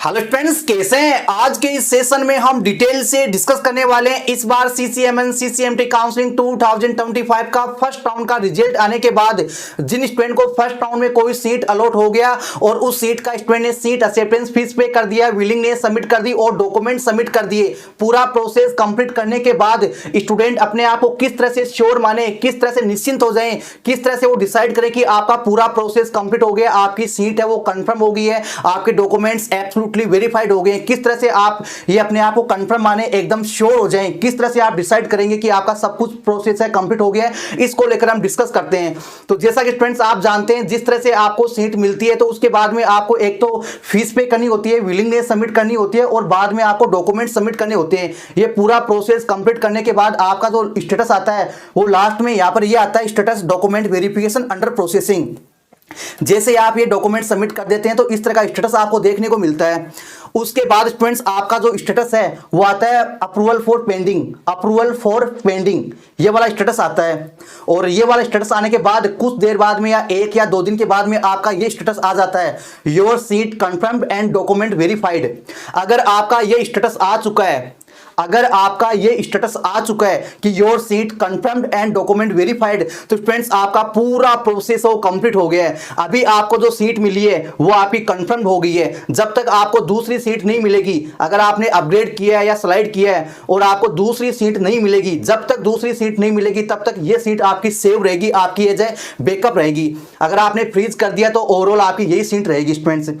Hello friends, कैसे हैं? आज के इस सेशन में हम डिटेल से डिस्कस करने वाले हैं इस बार सीसीएमएन सीसीएमटी काउंसलिंग 2025 का फर्स्ट राउंड का रिजल्ट आने के बाद जिन स्टूडेंट को फर्स्ट राउंड में कोई सीट अलॉट हो गया और उस सीट का स्टूडेंट ने सीट एक्सेप्टेंस फीस पे कर दिया, विलिंगनेस सबमिट कर दी और डॉक्यूमेंट सबमिट कर दिए। पूरा प्रोसेस कंप्लीट करने के बाद स्टूडेंट अपने आप को किस तरह से श्योर माने, किस तरह से निश्चिंत हो जाए, किस तरह से वो डिसाइड करें कि आपका पूरा प्रोसेस कंप्लीट हो गया, आपकी सीट है वो कंफर्म हो गई है, आपके डॉक्यूमेंट्स एब्सोल्युटली वेरीफाइड हो गए। किस तरह से आप ये अपने आप को कंफर्म माने, एकदम श्योर हो जाएं, किस तरह से आप डिसाइड करेंगे कि आपका सब कुछ प्रोसेस है कंप्लीट हो गया है, इसको लेकर हम डिस्कस करते हैं। तो जैसा कि फ्रेंड्स आप जानते हैं, जिस तरह से आपको सीट मिलती है तो उसके बाद में आपको एक तो फीस पे करनी होती है, विलिंगनेस सबमिट करनी होती है और बाद में आपको डॉक्यूमेंट सबमिट करने होते हैं। ये पूरा प्रोसेस कंप्लीट करने के बाद आपका जो स्टेटस आता है वो लास्ट में यहाँ पर ये आता है, status document verification under processing. जैसे आप ये डॉक्यूमेंट सबमिट कर देते हैं तो इस तरह का स्टेटस आपको देखने को मिलता है। उसके बाद स्टूडेंट्स आपका जो स्टेटस है वो आता है approval for pending, approval for pending, ये वाला स्टेटस आता है। और ये वाला स्टेटस आने के बाद कुछ देर बाद में या 1 या 2 दिन के बाद में आपका ये स्टेटस आ जाता है, your seat confirmed and document verified. अगर आपका ये स्टेटस आ चुका है, अगर आपका ये स्टेटस आ चुका है कि your seat confirmed and document verified, तो फ्रेंड्स आपका पूरा प्रोसेस वो कंप्लीट हो गया है। अभी आपको जो सीट मिली है वो आपकी कंफर्म हो गई है। जब तक आपको दूसरी सीट नहीं मिलेगी, अगर आपने अपग्रेड किया है या स्लाइड किया है और आपको दूसरी सीट नहीं मिलेगी, जब तक दूसरी सीट नहीं मिलेगी तब तक ये सीट आपकी सेव रहेगी, आपकी एज ए बैकअप रहेगी। अगर आपने फ्रीज कर दिया तो ओवरऑल आपकी यही सीट रहेगी। स्टूडेंट्स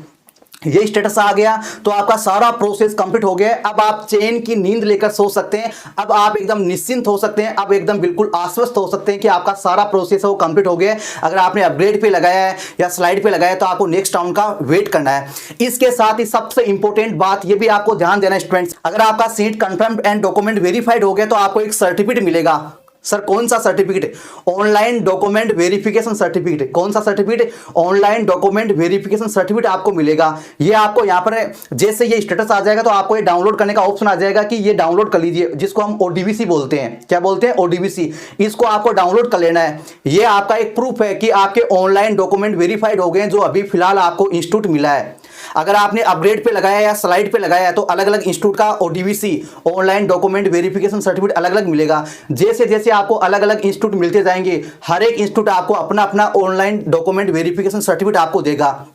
ये स्टेटस आ गया तो आपका सारा प्रोसेस कंप्लीट हो गया। अब आप चैन की नींद लेकर सो सकते हैं, अब आप एकदम निश्चिंत हो सकते हैं, अब एकदम बिल्कुल आश्वस्त हो सकते हैं कि आपका सारा प्रोसेस है वो कंप्लीट हो गया। अगर आपने अपग्रेड पे लगाया है या स्लाइड पे लगाया है तो आपको नेक्स्ट राउंड का वेट करना है। इसके साथ ही सबसे इंपॉर्टेंट बात ये भी आपको ध्यान देना है स्टूडेंट्स, अगर आपका seat confirmed and document verified हो गया तो आपको एक सर्टिफिकेट मिलेगा। सर कौन सा certificate? Online document verification certificate. कौन सा certificate? Online document verification certificate आपको मिलेगा। ये आपको यहाँ पर जैसे ये स्टेटस आ जाएगा तो आपको ये डाउनलोड करने का ऑप्शन आ जाएगा कि ये डाउनलोड कर लीजिए, जिसको हम ओडीबीसी बोलते हैं। क्या बोलते हैं? ओडीबीसी। इसको आपको डाउनलोड कर लेना है। ये आपका एक प्रूफ है कि आपके ऑनलाइन डॉक्यूमेंट वेरीफाइड हो गए जो अभी फिलहाल आपको इंस्टीट्यूट मिला है। अगर आपने अपग्रेड पे लगाया या स्लाइड पे लगाया तो अलग अलग इंस्टीट्यूट का ODBC online document verification certificate अलग अलग मिलेगा। जैसे जैसे आपको अलग अलग इंस्टीट्यूट मिलते जाएंगे, हर एक इंस्टीट्यूट आपको अपना अपना ऑनलाइन डॉक्यूमेंट वेरिफिकेशन सर्टिफिकेट आपको देगा।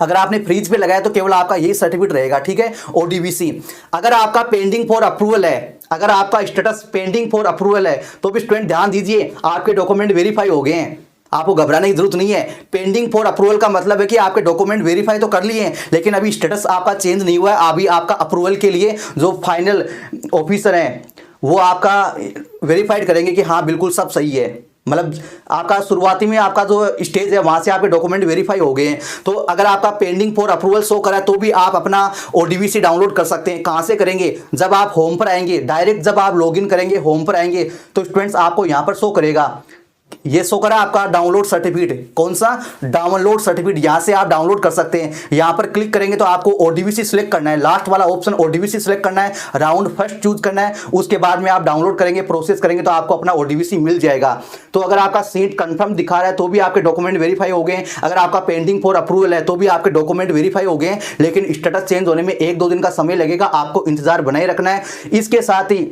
अगर आपने फ्रीज पे लगाया तो केवल आपका यही सर्टिफिकेट रहेगा, ठीक है, ओडीबीसी। अगर आपका पेंडिंग फॉर अप्रूवल है, अगर आपका स्टेटस पेंडिंग फॉर अप्रूवल है तो भी स्टूडेंट ध्यान दीजिए, आपके डॉक्यूमेंट वेरीफाई हो गए हैं, आपको घबराने की जरूरत नहीं है। पेंडिंग फॉर अप्रूवल का मतलब है कि आपके डॉक्यूमेंट वेरीफाई तो कर लिए हैं लेकिन अभी स्टेटस आपका चेंज नहीं हुआ है। अभी आपका अप्रूवल के लिए जो फाइनल ऑफिसर हैं वो आपका वेरीफाइड करेंगे कि हाँ बिल्कुल सब सही है। मतलब आपका शुरुआती में आपका जो स्टेज है वहां से आपके डॉक्यूमेंट वेरीफाई हो गए हैं। तो अगर आपका पेंडिंग फॉर अप्रूवल शो करा तो भी आप अपना ओडीबीसी डाउनलोड कर सकते हैं। कहां से करेंगे? जब आप होम पर आएंगे, डायरेक्ट जब आप लॉगिन करेंगे होम पर आएंगे तो स्टूडेंट्स आपको यहां पर शो करेगा, ये शो करा आपका डाउनलोड सर्टिफिकेट। कौन सा? Download certificate. यहां से आप डाउनलोड कर सकते हैं। यहां पर क्लिक करेंगे तो आपको ओडीबीसी सिलेक्ट करना है, लास्ट वाला ऑप्शन ओडीबीसी सिलेक्ट करना है, राउंड फर्स्ट चूज करना है। उसके बाद में आप डाउनलोड करेंगे, प्रोसेस करेंगे तो आपको अपना ओडीबीसी मिल जाएगा। तो अगर आपका सीट कंफर्म दिखा रहा है तो भी आपके डॉक्यूमेंट वेरीफाई हो गए। अगर आपका पेंडिंग फॉर अप्रूवल है तो भी आपके डॉक्यूमेंट वेरीफाई हो गए, लेकिन स्टेटस चेंज होने में 1-2 दिन का समय लगेगा, आपको इंतजार बनाए रखना है। इसके साथ ही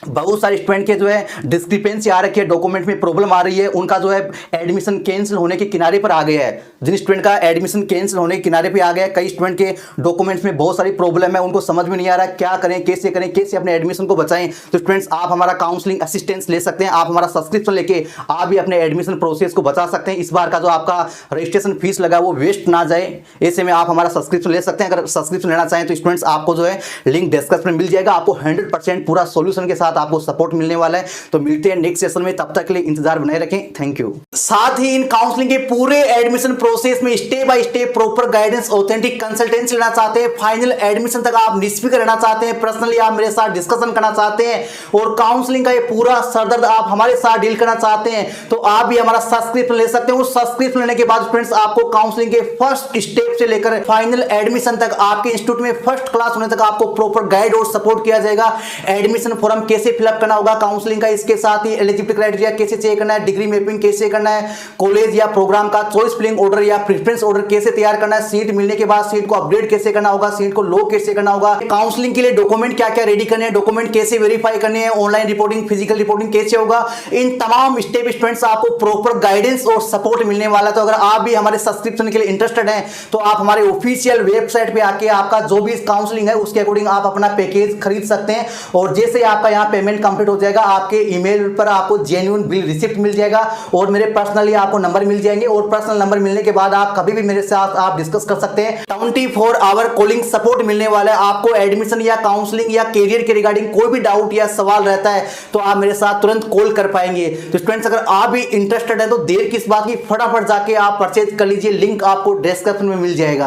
बहुत सारे स्टूडेंट के जो है डिस्क्रिपेंसी आ रखी है, डॉक्यूमेंट में प्रॉब्लम आ रही है, उनका जो है एडमिशन कैंसिल होने के किनारे पर आ गया है। जिन स्टूडेंट का एडमिशन कैंसिल होने के किनारे पे आ गया है, कई स्टूडेंट के डॉक्यूमेंट्स में बहुत सारी प्रॉब्लम है, उनको समझ में नहीं आ रहा है क्या करें, कैसे अपने एडमिशन को बचाएं। तो स्टूडेंट्स आप हमारा काउंसलिंग असिस्टेंस ले सकते हैं, आप हमारा सब्सक्रिप्शन लेके आप भी अपने एडमिशन प्रोसेस को बचा सकते हैं। इस बार का जो आपका रजिस्ट्रेशन फीस लगा वो वेस्ट ना जाए, ऐसे में आप हमारा सब्सक्रिप्शन ले सकते हैं। अगर सब्सक्रिप्शन लेना चाहें तो स्टूडेंट्स आपको जो है लिंक डिस्क्रिप्शन में मिल जाएगा। आपको 100% पूरा सोल्यूशन के साथ आपको सपोर्ट मिलने वाला है। तो मिलते हैं नेक्स्ट सेशन में, तब तक के लिए इंतजार बनाए रखें। Thank you. साथ ही इन काउंसलिंग के पूरे एडमिशन प्रोसेस में step by step proper guidance, authentic consultancy लेना चाहते हैं, फाइनल एडमिशन तक आप निष्फिक्र रहना चाहते हैं, पर्सनली आप मेरे साथ डिस्कशन करना चाहते हैं और काउंसलिंग का ये पूरा सरदर्द आप हमारे साथ डील करना चाहते हैं तो आप भी हमारा सब्सक्रिप्शन ले सकते हैं। उस सब्सक्रिप्शन लेने के बाद फ्रेंड्स आपको काउंसलिंग के फर्स्ट स्टेप से लेकर फाइनल एडमिशन तक आपके इंस्टीट्यूट में फर्स्ट क्लास होने तक आपको प्रॉपर गाइड और सपोर्ट किया जाएगा। एडमिशन फॉर्म कैसे कैसे फिलअप करना होगा काउंसलिंग का, इसके साथ ही एलिजिबिलिटी क्राइटेरिया कैसे चेक करना है, डिग्री मैपिंग कैसे करना है, कॉलेज या प्रोग्राम का चॉइस फिलिंग ऑर्डर या प्रेफरेंस ऑर्डर कैसे तैयार करना है, सीट मिलने के बाद सीट को अपडेट कैसे करना होगा, सीट को लो कैसे करना होगा, काउंसलिंग के लिए डॉक्यूमेंट क्या क्या रेडी करने हैं, डॉक्यूमेंट कैसे वेरीफाई करने हैं, ऑनलाइन रिपोर्टिंग फिजिकल रिपोर्टिंग कैसे होगा, इन तमाम स्टेप स्टूडेंट्स आपको प्रॉपर गाइडेंस और सपोर्ट मिलने वाला है। तो अगर आप भी हमारे सब्सक्रिप्शन के लिए इंटरेस्टेड हैं तो आप हमारे ऑफिशियल वेबसाइट पे आके आपका जो भी काउंसलिंग है उसके अकॉर्डिंग आप अपना पैकेज खरीद सकते हैं, और जैसे आपका यहाँ पेमेंट कंप्लीट हो जाएगा आपके ईमेल पर आपको जेन्युइन बिल रिसिप्ट मिल जाएगा और मेरे पर्सनली आपको नंबर मिल जाएंगे, और पर्सनल नंबर मिलने के बाद आप कभी भी मेरे साथ आप डिस्कस कर सकते हैं। 24 आवर कॉलिंग सपोर्ट मिलने वाला है। आपको एडमिशन या काउंसलिंग या कैरियर के रिगार्डिंग कोई भी डाउट या सवाल रहता है तो आप मेरे साथ तुरंत कॉल कर पाएंगे। तो स्टूडेंट्स अगर आप भी इंटरेस्टेड है तो देर किस बात की, फटाफट जाके आप परचेज कर लीजिए, लिंक आपको डिस्क्रिप्शन में मिल जाएगा।